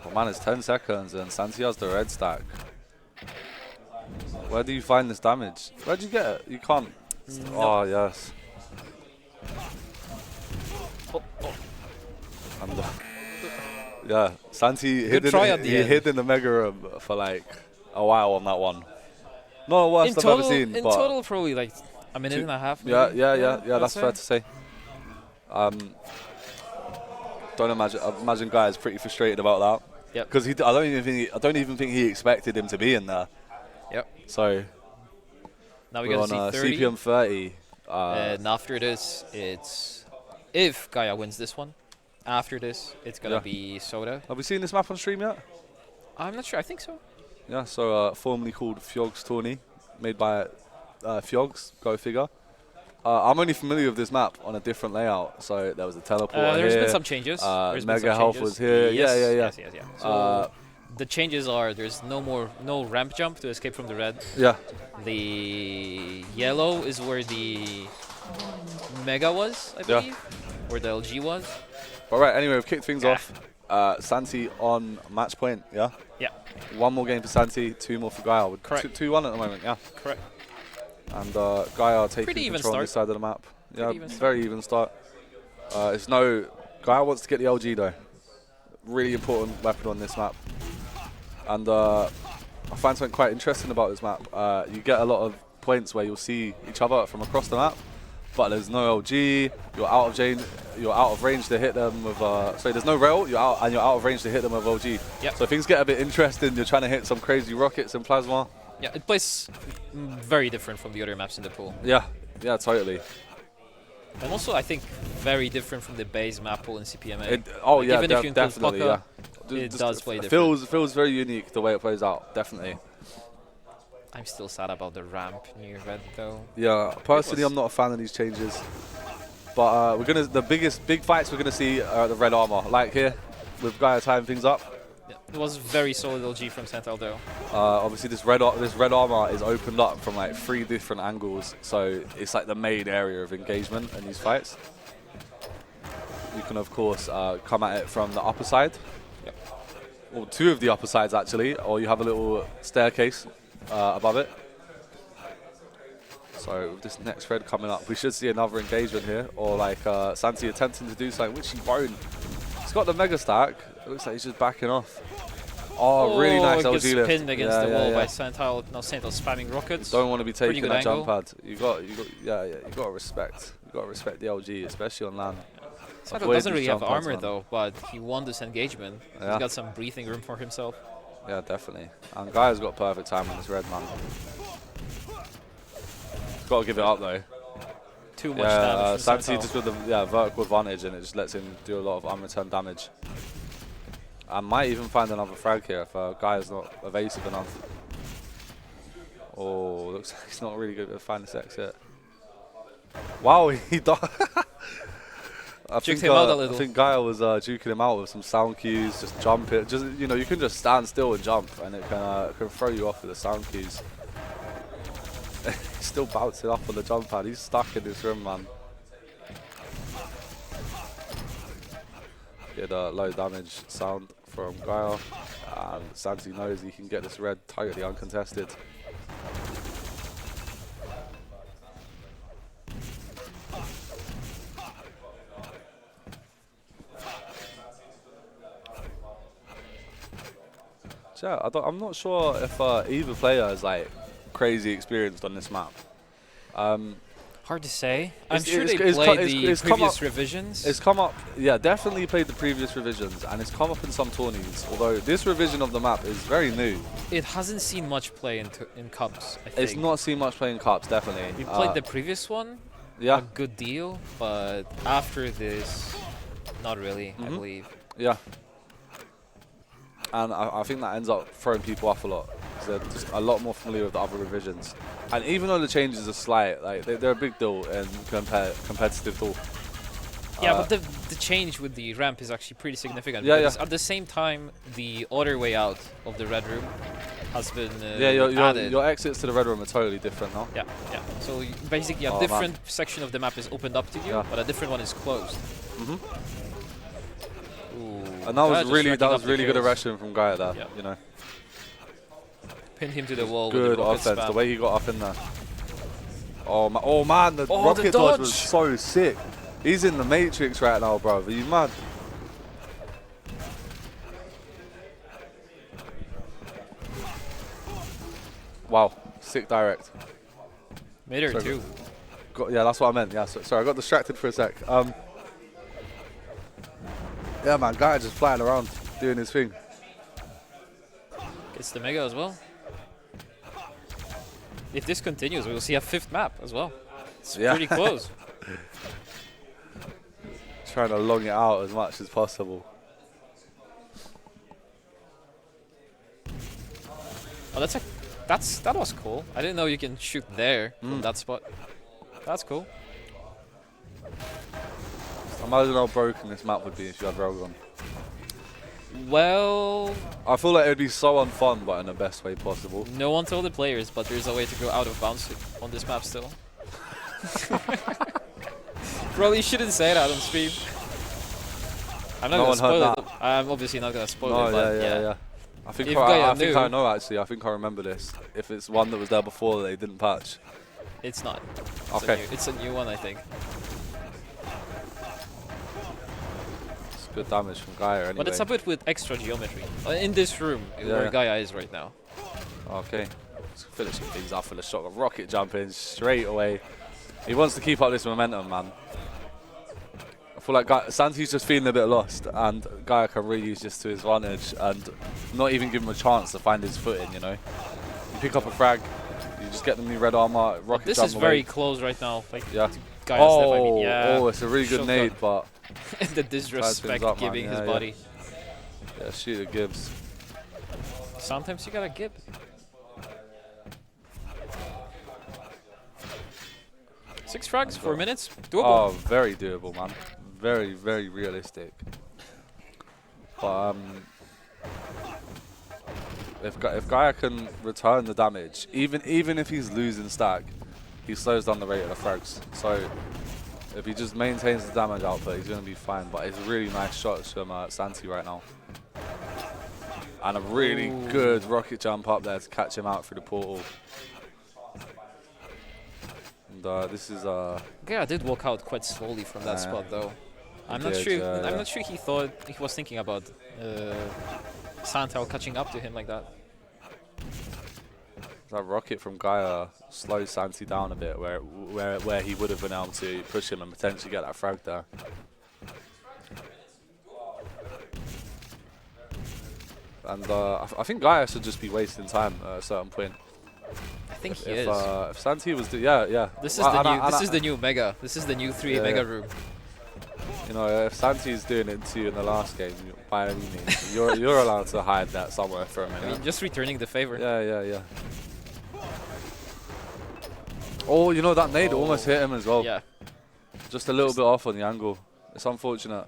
But man, it's 10 seconds and Santi has the red stack. Where do you find this damage? Where'd you get it? You can't. No. Oh, yes. And, yeah, Santi hid in the mega room for like a while on that one. Not the worst I've ever seen. In total, probably like a minute and a half. Maybe. Yeah, that's fair to say. Don't imagine Guy is pretty frustrated about that. Yep. Because I don't even think he expected him to be in there. Yep. So now we we're got on to see 30. CPM 30. And after this, it's if Gaia wins this one. After this, it's gonna be Soda. Have we seen this map on stream yet? I'm not sure. I think so. Yeah, so formerly called Fjog's Tourney, made by Fjogs, go figure. I'm only familiar with this map on a different layout, so there was a teleport There's here. been some changes. Mega Health was here. Yes. So the changes are there's no ramp jump to escape from the red. Yeah. The yellow is where the Mega was, I believe, where the LG was. All right. Anyway, we've kicked things off. Santi on match point. Yeah. Yeah. One more game for Santi, 2 more for Gaia. Correct. 2-1 at the moment. Yeah. Correct. And Gaia taking Pretty even control on start. this side of the map. Yeah, Even start. very even start. It's no Gaia wants to get the LG though. Really important weapon on this map. And I find something quite interesting about this map. You get a lot of points where you'll see each other from across the map, but there's no LG. You're out of range to hit them with. Sorry, there's no rail. You're out of range to hit them with LG. Yep. So things get a bit interesting. You're trying to hit some crazy rockets and plasma. Yeah, it plays very different from the other maps in the pool. Yeah, totally. And also, I think very different from the base map pool in CPMA. Even if you include definitely. Poca, Yeah. it does play different. Feels very unique the way it plays out. Definitely. I'm still sad about the ramp near red though. Yeah, personally, I'm not a fan of these changes. But the big fights we're gonna see are the red armor, like here, with Gaia tying things up. Yeah, it was very solid LG from Santal though. Obviously, this red armor is opened up from like 3 different angles, so it's like the main area of engagement in these fights. You can of course come at it from the upper side, or 2 of the upper sides actually, or you have a little staircase above it. So with this next red coming up, we should see another engagement here, or like Santi attempting to do something, which he won't. He's got the mega stack. It looks like he's just backing off. Oh, really nice it LG gets lift. pinned against the wall by Santal. Now Santal spamming rockets. Don't want to be taking good that angle. jump pad. You got to respect. You got to respect the LG, especially on LAN. Santal doesn't really have armor though, but he won this engagement. Yeah. He's got some breathing room for himself. Yeah, definitely. And Gaia's got perfect time on this red man. Got to give it up though. Too much damage from Santi just with the vertical advantage, and it just lets him do a lot of unreturned damage. I might even find another frag here if Gaia's not evasive enough. Oh, looks like he's not really good at finding this exit. Wow, he died. I think Gaia was juking him out with some sound cues, just jump it. Just you can just stand still and jump, and it can throw you off with the sound cues. He's still bouncing up on the jump pad. He's stuck in this room, man. Get a low damage sound from Gaia, and Santi knows he can get this red totally uncontested. Yeah, I'm not sure if either player is like crazy experienced on this map. Hard to say. I'm sure they played the previous revisions. It's come up, yeah, definitely played the previous revisions, and it's come up in some tourneys. Although this revision of the map is very new. It hasn't seen much play in cups, I think. It's not seen much play in cups, definitely. We played the previous one, a good deal, but after this, not really, I believe. Yeah. And I think that ends up throwing people off a lot, because they're just a lot more familiar with the other revisions. And even though the changes are slight, like they're a big deal in competitive pool. Yeah, but the change with the ramp is actually pretty significant. Yeah, because at the same time, the other way out of the red room has been added. Your exits to the red room are totally different now. Yeah. So basically, a different section of the map is opened up to you, but a different one is closed. And that was really good aggression from Gaia there. Yeah. Pinned him to the wall. Good with the offense. spam. The way he got up in there. Oh man, the rocket dodge was so sick. He's in the Matrix right now, bro. Are you mad? Wow, sick direct. Mid or two. Yeah, that's what I meant. Yeah, sorry, I got distracted for a sec. Yeah, man, Gaia just flying around, doing his thing. Gets the Mega as well. If this continues, we will see a 5th map as well. It's pretty close. Trying to long it out as much as possible. Oh, that was cool. I didn't know you can shoot there from that spot. That's cool. Imagine how broken this map would be if you had Railgun. Well, I feel like it would be so unfun, but in the best way possible. no one told the players, but there's a way to go out of bounds on this map still. Probably shouldn't say that on stream. I'm not gonna spoil it. I'm obviously not gonna spoil it, but yeah. I think I know actually. I think I remember this. If it's one that was there before that they didn't patch. It's not. Okay. It's a new one, I think. It's good damage from Gaia anyway. But it's a bit with extra geometry. In this room, where Gaia is right now. Okay. He's finishing things off with a shot of rocket jumping straight away. He wants to keep up this momentum, man. I feel like Santi's just feeling a bit lost, and Gaia can really use this to his advantage and not even give him a chance to find his footing, you know. You pick up a frag, you just get the new red armor, rocket this jump is away. very close right now. Like, yeah. Gaia's step, I mean, yeah. Oh, it's a really good nade, but... the disrespect up, giving his body. Yeah, shoot it gives. Sometimes you gotta give. Six frags, 4 minutes. Doable. Oh, very doable, man. Very, very realistic. But if Gaia can return the damage, even if he's losing stack, he slows down the rate of the frags. So if he just maintains the damage output, he's going to be fine. But it's a really nice shot from Santi right now. And a really good rocket jump up there to catch him out through the portal. And this is Gaia did walk out quite slowly from that spot though. I'm not sure he was thinking about Santal catching up to him like that. That rocket from Gaia slows Santi down a bit, where he would have been able to push him and potentially get that frag there. And I think Gaia should just be wasting time at a certain point. I think he is. If Santi was, yeah. This is this is the new mega. This is the new 3 mega room. You know, if Santi's doing it to you in the last game, by any means, you're allowed to hide that somewhere for a minute. I mean, just returning the favor. Yeah. Oh, you know, that nade almost hit him as well. Yeah. Just a little bit off on the angle. It's unfortunate.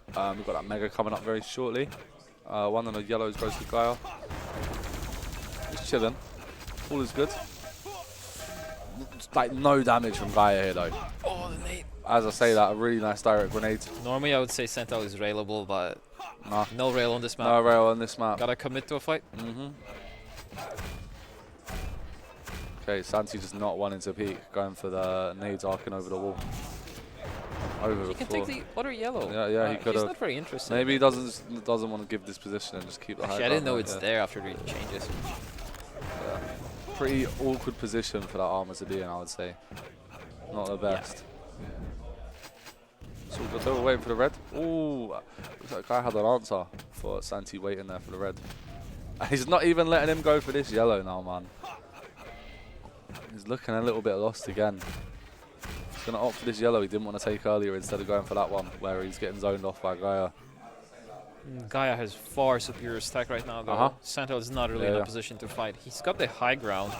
We've got that mega coming up very shortly. One of the yellows goes to Gaia. He's chilling. All is good. Like no damage from Gaia here though. Oh, the nade. As I say that, a really nice direct grenade. Normally I would say Sentinel is railable, but no rail on this map. No rail on this map. Gotta commit to a fight. Okay, Santi just not wanting to peek, going for the nades arcing over the wall. Over he can take the other yellow. Yeah, he could have. He's not very interested. Maybe he doesn't want to give this position and just keep the high Actually, I didn't know it's there after the changes. Yeah. Pretty awkward position for that armor to be in, I would say. Not the best. So they were waiting for the red. Ooh, looks like guy had an answer for Santi waiting there for the red. He's not even letting him go for this yellow now, man. He's looking a little bit lost again. He's going to opt for this yellow he didn't want to take earlier instead of going for that one where he's getting zoned off by Gaia. Gaia has far superior stack right now, though. Santo is not really in a position to fight. He's got the high ground,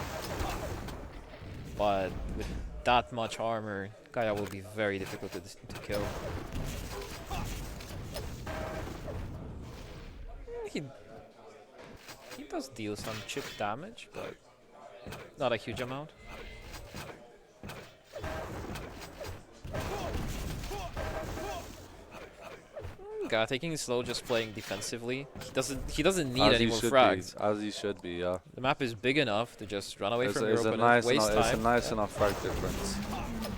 but with that much armor, Gaia will be very difficult to kill. He does deal some chip damage, but not a huge amount. Gaia taking it slow, just playing defensively. He doesn't need any more frags. As he should be, yeah. The map is big enough to just run away from your opponent, waste time. It's a nice enough frag difference.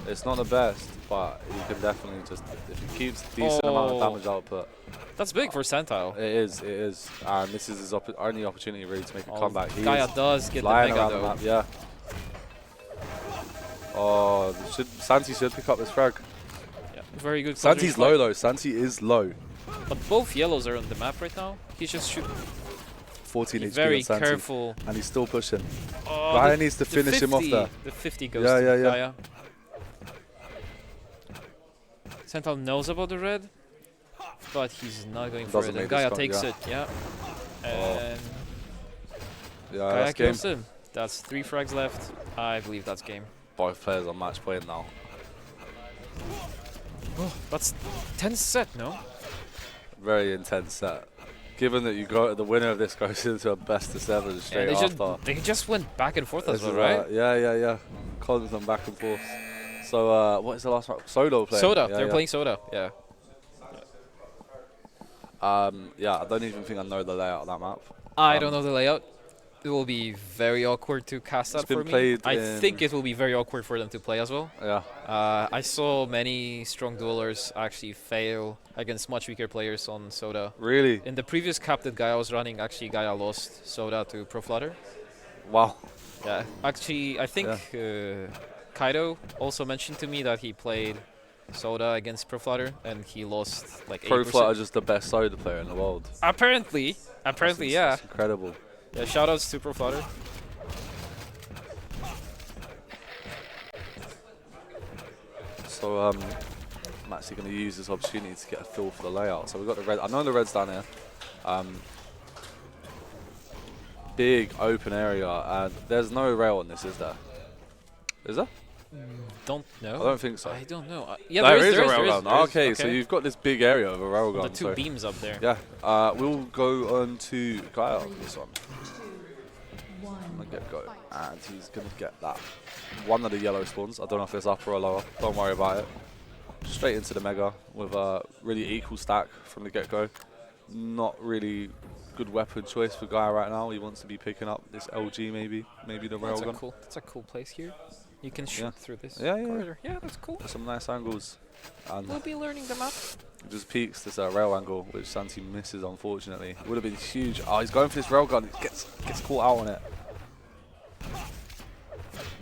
It's not the best, but you can definitely just, if he keeps a decent amount of damage output. That's big for Santile. It is. And this is his only opportunity really to make a comeback. Gaia does get the mega though. The map, yeah. Oh, Santi should pick up this frag. Yeah, very good. Santi's low though. Santi is low. But both yellows are on the map right now. He's just shooting. 14 HP Very on Santi, careful. and he's still pushing. Oh, Gaia needs to finish him off there. The 50 goes Yeah, to yeah, yeah. Gaia. Sentinel knows about the red, but he's not going for Doesn't it. And make Gaia this takes count, it, yeah. And Yeah, Gaia that's game. kills him. That's 3 frags left. I believe that's game. Both players on match point now. Oh, that's 10 set, no? Very intense set. Given that the winner of this goes into a best of 7 straight after. They just went back and forth as This well, is, right? yeah. Constant back and forth. So, what is the last one? Soda playing? Soda. Yeah, They're yeah. playing Soda. Yeah. Yeah, I don't even think I know the layout of that map. I don't know the layout. It will be very awkward to cast that been for me. played I in- think it will be very awkward for them to play as well. Yeah. I saw many strong duelers actually fail against much weaker players on Soda. Really? In the previous cap that Gaia was running, actually Gaia lost Soda to Pro Flutter. Wow. Yeah. Actually, I think Kaido also mentioned to me that he played Soda against Pro Flutter and he lost like 8%. Pro Flutter just the best Soda player in the world. Apparently, yeah. That's incredible. Yeah, shoutouts to Pro Flutter. So I'm actually going to use this opportunity to get a feel for the layout. So we've got the red. I know the red's down here. Big open area, and there's no rail on this, is there? Is there? Don't know. I don't think so. I don't know. Yeah, there there is a railgun. there is. Okay, so you've got this big area of a railgun. The 2 beams up there. Yeah, we'll go on to Gaia on this one. I'm gonna get go, and he's gonna get that. One of the yellow spawns. I don't know if it's upper or lower. Don't worry about it. Straight into the mega with a really equal stack from the get-go. Not really good weapon choice for Gaia right now. He wants to be picking up this LG maybe the railgun. That's a cool place here. You can shoot through this Yeah. corridor. Yeah, that's cool. There's some nice angles. And We'll be learning the map. it just peaks this rail angle, which Santi misses unfortunately. Would have been huge. Oh, he's going for this railgun. Gets caught out on it.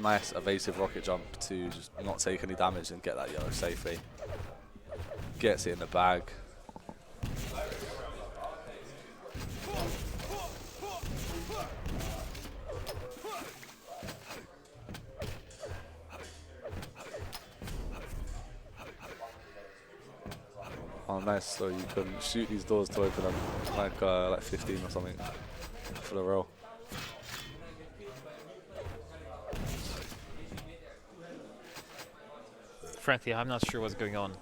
Nice evasive rocket jump to just not take any damage and get that yellow safely. Gets it in the bag. Oh, nice. So you can shoot these doors to open them, like 15 or something for the roll. Frankly, I'm not sure what's going on.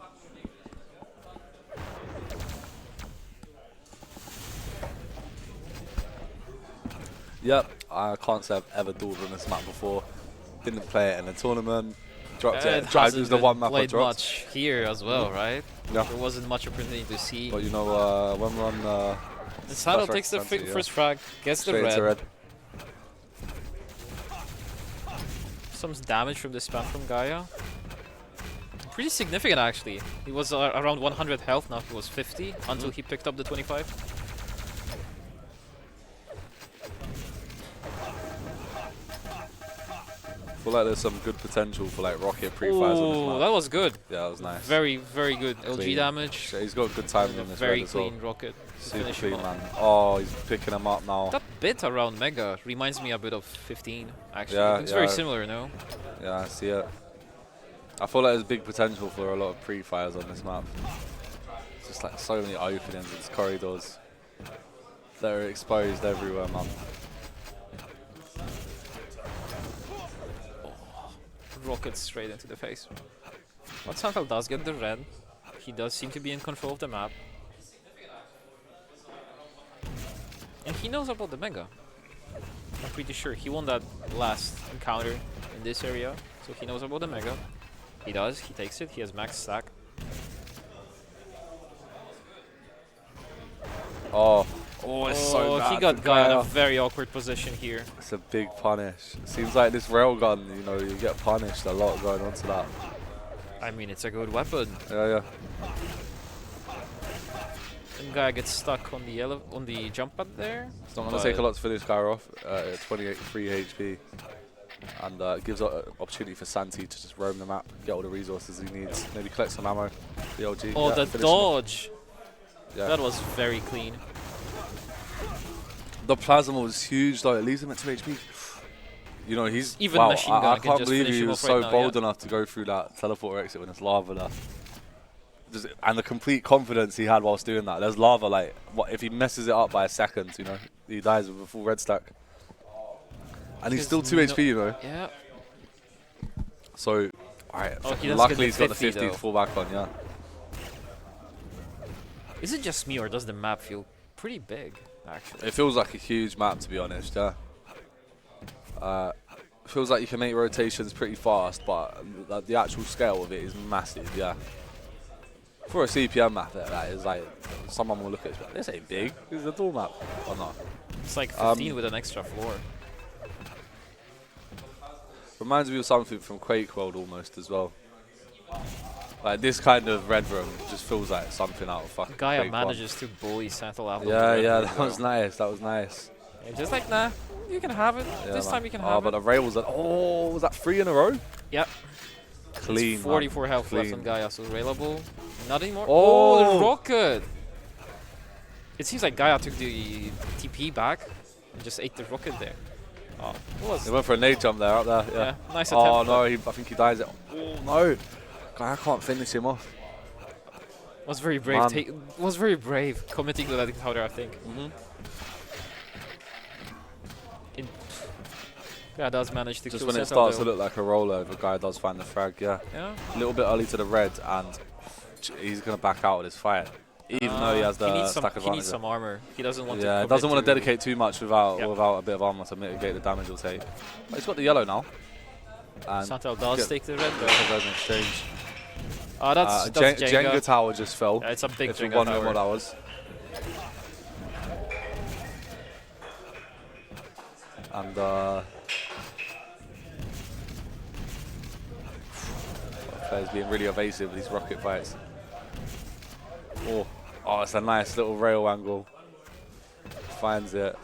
Yep, I can't say I've ever dueled on this map before. Didn't play it in a tournament. Dropped it. Tried to use the one map I played dropped. much here as well, right? Yeah. There wasn't much opportunity to see. But you know, when we're on The Saddle Flash takes the Santi, first frag, gets the straight into red. red. Some damage from the spam from Gaia. Pretty significant actually. He was around 100 health, now he was 50 until he picked up the 25. I feel like there's some good potential for like rocket pre-fires on this Ooh, map. that was good. Yeah, that was nice. Very, very good LG Clean. damage. So he's got good timing on this Very red as well. clean rocket. to Super finish him clean, off. man. Oh, he's picking him up now. That bit around Mega reminds me a bit of 15, actually. Yeah, It looks very yeah. similar, no? Yeah, I see it. I feel like there's big potential for a lot of pre-fires on this map. It's just like so many openings and corridors that are exposed everywhere, man. Rocket straight into the face. But Santal does get the red. He does seem to be in control of the map. And he knows about the Mega. I'm pretty sure he won that last encounter in this area, so he knows about the Mega. He does, he takes it, he has max stack. Oh, it's so bad. He got for Gaia in a Gaia. very awkward position here. It's a big punish. It seems like this railgun, you know, you get punished a lot going on to that. I mean, it's a good weapon. Yeah. And Gaia gets stuck on the jump pad there. It's not going to take a lot to finish Gaia off at 3 HP. And it gives an opportunity for Santi to just roam the map, get all the resources he needs, maybe collect some ammo, the LG. Oh, yeah, the finish him off. dodge! Yeah. That was very clean. The plasma was huge though. It leaves him at 2 HP. You know, he's Even wow, machine gun I can can't just believe finish he him was off so right now, bold yeah. enough to go through that teleporter exit when it's lava there. And the complete confidence he had whilst doing that. There's lava, like, what if he messes it up by a second, you know, he dies with a full red stack. And he's still 2 HP, you know. Yeah. So, alright, Oh, he does luckily get he's got the 50 though. to fall back on, yeah. Is it just me or does the map feel pretty big, actually? It feels like a huge map, to be honest, yeah. Feels like you can make rotations pretty fast, but the actual scale of it is massive, yeah. For a CPM map, that is like, someone will look at it, but this ain't big. This is a door map, or not? It's like 15 with an extra floor. Reminds me of something from Quake World almost as well. Like this kind of red room just feels like something out of fucking Gaia Quake manages to bully Santal out. Yeah, that was nice. That was nice. Yeah, just like, nah, you can have it. Yeah, this man. time you can have but it. the rail was like, oh, was that 3 in a row? Yep. Clean. It's 44 man. health left Clean. on Gaia, so available. Not anymore. Oh! The rocket! It seems like Gaia took the TP back and just ate the rocket there. Oh, it was. He went for a nade jump there, up there. Yeah. Nice attempt. Oh no, I think he dies. Oh no, God, I can't finish him off. Was very brave. Was very brave committing to that encounter, I think. Yeah, does manage to Just kill when it Sentinel starts though. to look like a rollover, guy does find the frag. Yeah. Yeah. A little bit early to the red, and he's gonna back out of this fight, even though he has the stack He advantage. needs some armor. He doesn't want to. Yeah, commit doesn't want to to dedicate too much without a bit of armor to mitigate the damage he'll take. But he's got the yellow now. And Santal does take the red the though. red in exchange. Oh, that's Jenga tower just fell. Yeah, it's a big if you're Jenga wondering tower. what that was. And players being really evasive with these rocket fights. Oh, it's a nice little rail angle. Finds it.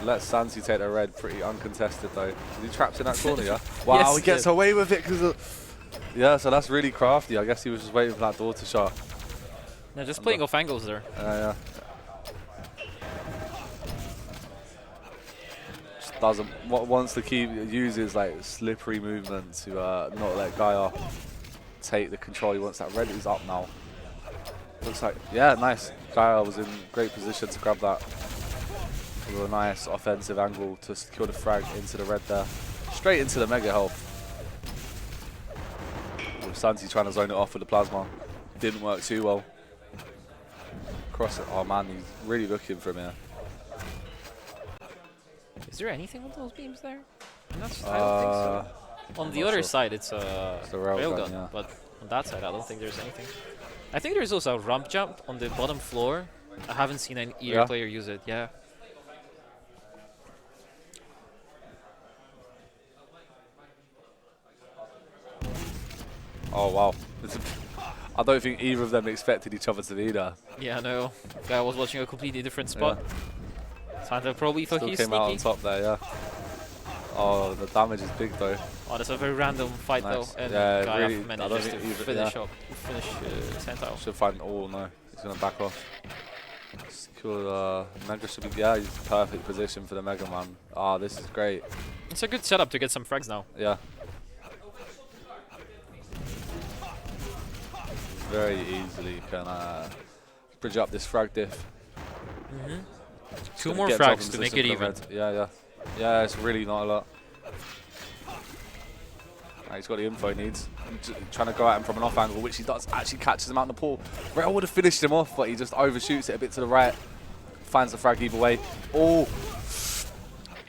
Lets Sansi take the red pretty uncontested though. Is he trapped in that corner, yeah? Wow, Yes, he gets away with it because of... Yeah, so that's really crafty. I guess he was just waiting for that door to shut. No, just playing off angles there. Yeah. Just doesn't... Wants to keep... Uses like slippery movement to not let Gaia take the control. He wants that red. He's up now. Looks like... Yeah, nice. Gaia was in great position to grab that. With a nice offensive angle to secure the frag into the red there. Straight into the mega health. With Santi trying to zone it off with the plasma. Didn't work too well. Cross it. Oh man, he's really looking for him here. Is there anything on those beams there? I don't think so. On the other side, it's a railgun, yeah. but on that side, I don't think there's anything. I think there's also a ramp jump on the bottom floor. I haven't seen either player use it. Yeah. Oh wow. I don't think either of them expected each other to be there. Yeah, no. Guy was watching a completely different spot. Santa probably thought Still he's came sneaky. out on top there, yeah. Oh, the damage is big though. Oh, that's a very random fight Nice. though, and Yeah, Gaia really, manages to finish yeah. Santa. Should find. Oh no, he's gonna back off. Secure Mega should be. Yeah, he's perfect position for the Mega Man. Ah, this is great. It's a good setup to get some frags now. Yeah. Very easily can bridge up this frag diff. Two more frags to make it even. Yeah, it's really not a lot. He's got the info he needs. Trying to go at him from an off angle, which he does. Actually catches him out in the pool. Rail would have finished him off, but he just overshoots it a bit to the right. Finds the frag either way. Oh!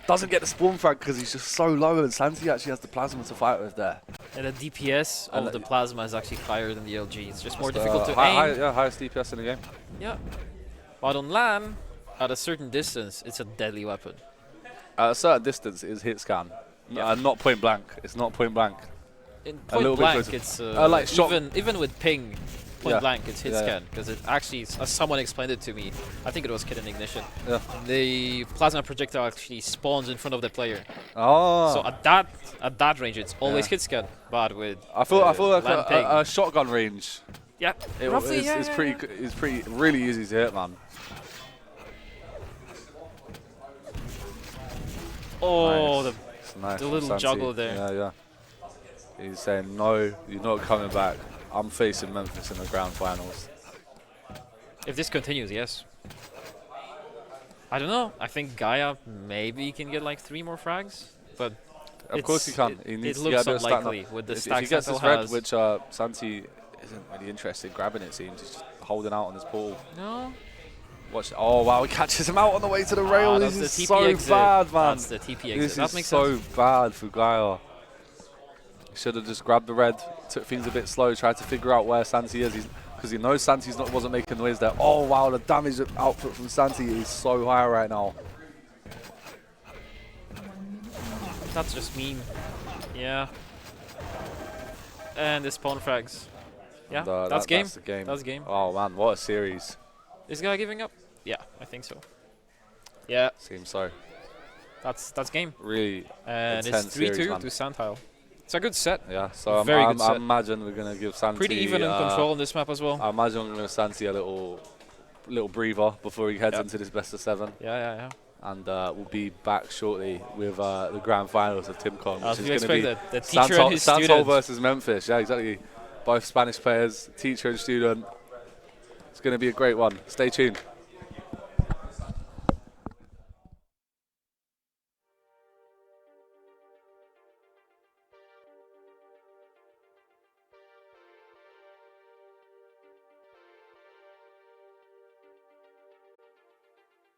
Doesn't get the spawn frag because he's just so low, and Santi actually has the plasma to fight with there. And the DPS of the plasma is actually higher than the LG. It's just more That's difficult to aim. Highest DPS in the game. Yeah. But on LAN, at a certain distance, it's a deadly weapon. At a certain distance, it is hit scan. Not point blank. It's not point blank. In point blank, it's like shot. even with ping, point blank, it's hit scan yeah. because it actually, as someone explained it to me, I think it was Kid in Ignition. Yeah. The plasma projectile actually spawns in front of the player. Oh. So at that range, it's always hit scan. But with I feel like LAN ping, a shotgun range. roughly, it's pretty really easy to hit, man. Oh, Nice. It's nice the from little Santi. juggle there. Yeah, yeah. He's saying, no, you're not coming back. I'm facing Memphis in the grand finals. If this continues, yes. I don't know. I think Gaia maybe can get like 3 more frags, but Of course he can. He it needs to get looks a bit of stamina. unlikely with the If he stacks gets Santel this red, has. which Santi isn't really interested in grabbing, it seems. He's just holding out on his ball. No. Watch. Oh, wow. He catches him out on the way to the rail. That's This the is TP so exit. bad, man. That's the TP exit. This That is makes so sense. bad for Gaia. Should have just grabbed the red, took things a bit slow, tried to figure out where Santi is. Because he knows Santi's wasn't making noise there. Oh, wow. The damage output from Santi is so high right now. That's just mean. Yeah. And the spawn frags. Yeah, And, that's game. That's the game. That's game. Oh, man. What a series. Is guy giving up? Yeah, I think so. Yeah, Seems so. that's game. Really And it's intense series, 3-2 man. to Sandtile. It's a good set. Yeah, so Very I good set. imagine we're going to give Santi... Pretty even in control on this map as well. I imagine we're going to Santi a little breather before he heads Yep. into this best of 7. Yeah. And we'll be back shortly with the grand finals of TimCon, As which we is going to expect be the teacher and his Santol student. versus Memphis. Yeah, exactly. Both Spanish players, teacher and student. It's going to be a great one. Stay tuned.